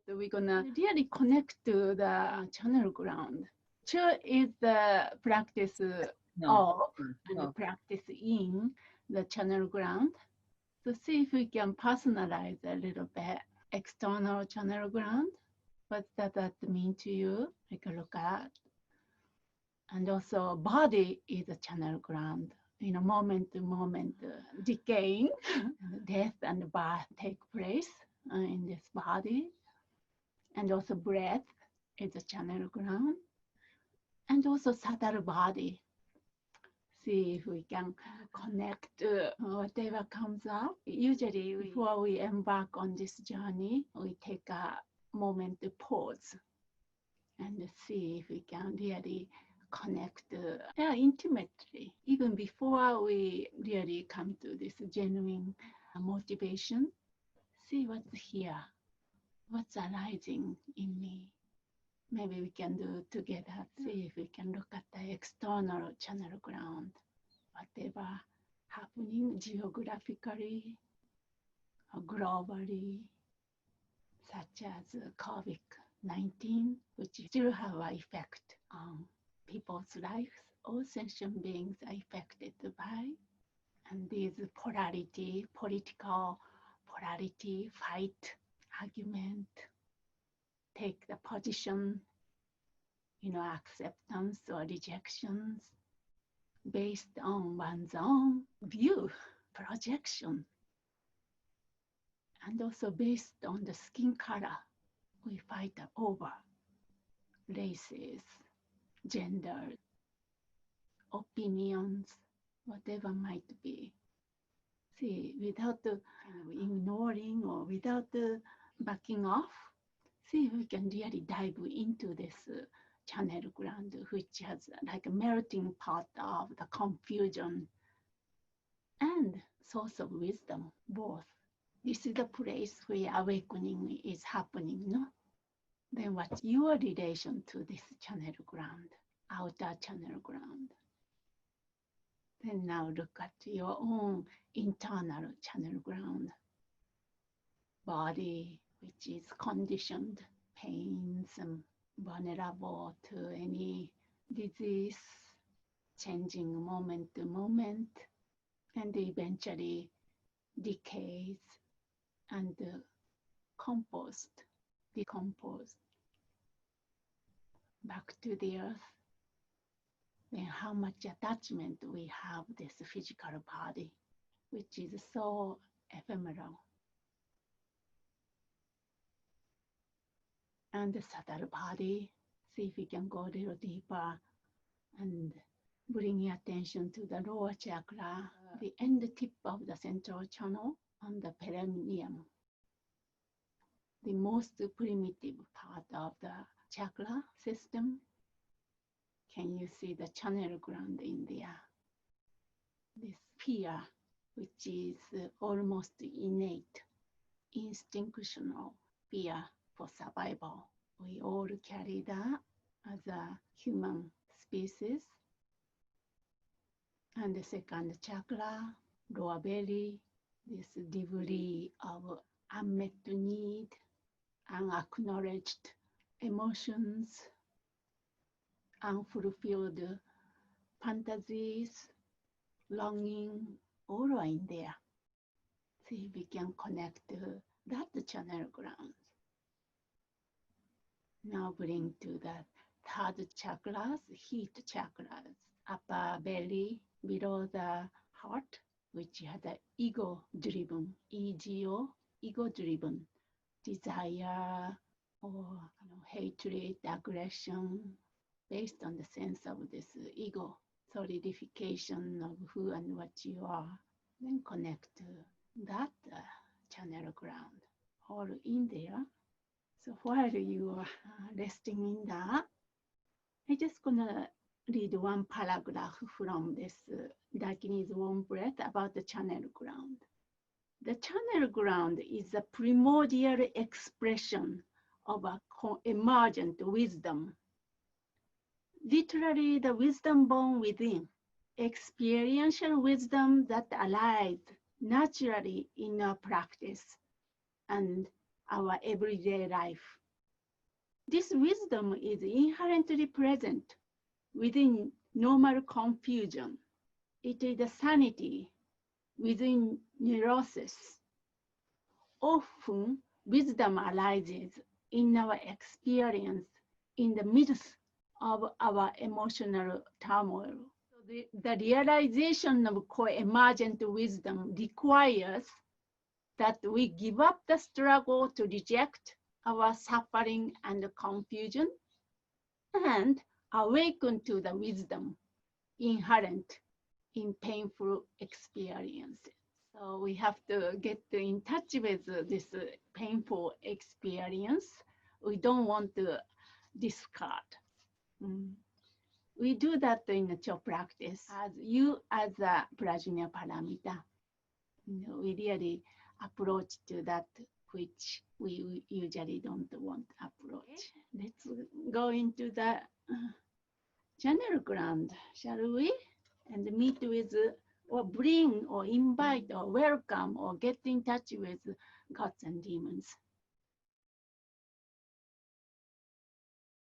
we're gonna really connect to the channel ground. Chill is the practice of and practice in the channel ground. So see if we can personalize a little bit external channel ground. What does that mean to you? Take a look at. And also body is a channel ground. Moment to moment decaying, death and birth take place in this body. And also breath is a channel ground. And also subtle body. See if we can connect whatever comes up. Usually before we embark on this journey, we take a moment to pause and see if we can really connect intimately, even before we really come to this genuine motivation. See what's here, what's arising in me. Maybe we can do it together. See if we can look at the external channel ground, whatever happening geographically or globally, such as COVID-19, which still have an effect on people's lives. All sentient beings are affected by, and these polarity, political polarity, fight, argument, take the position, acceptance or rejections based on one's own view, projection, and also based on the skin color. We fight over races, gender, opinions, whatever might be. See, without ignoring or without backing off, see if we can really dive into this channel ground, which has like a melting pot of the confusion and source of wisdom, both. This is the place where awakening is happening, no? Then what's your relation to this channel ground, outer channel ground? Then now look at your own internal channel ground, body, which is conditioned, pains, and vulnerable to any disease, changing moment to moment, and eventually decays and decomposed back to the earth. Then how much attachment we have this physical body, which is so ephemeral. And the subtle body, see if we can go a little deeper and bring your attention to the lower chakra, the end tip of the central channel on the perineum, the most primitive part of the chakra system. Can you see the channel ground in there? This fear, which is almost innate, instinctual fear for survival. We all carry that as a human species. And the second chakra, lower belly, this debris of unmet need, unacknowledged emotions, unfulfilled fantasies, longing, all are in there. See if we can connect that channel ground. Now bring to the third chakras, heat chakras, upper belly, below the heart, which has the ego-driven, ego-driven desire or hatred, aggression, based on the sense of this ego, solidification of who and what you are. Then connect to that channel ground, all in there. So while you are resting in that, I'm just gonna read one paragraph from this Dakinis Warm Breath about the channel ground. The channel ground is a primordial expression of a emergent wisdom. Literally, the wisdom born within, experiential wisdom that arises naturally in our practice and our everyday life. This wisdom is inherently present within normal confusion. It is the sanity within neurosis. Often, wisdom arises in our experience in the midst of our emotional turmoil. So the realization of co-emergent wisdom requires that we give up the struggle to reject our suffering and confusion and awaken to the wisdom inherent in painful experiences. So we have to get in touch with this painful experience. We don't want to discard. We do that in the Cho practice. As a Prajna Paramita, we really approach to that which we usually don't want to approach. Let's go into the channel ground, shall we? And meet with, or bring, or invite, or welcome, or get in touch with gods and demons.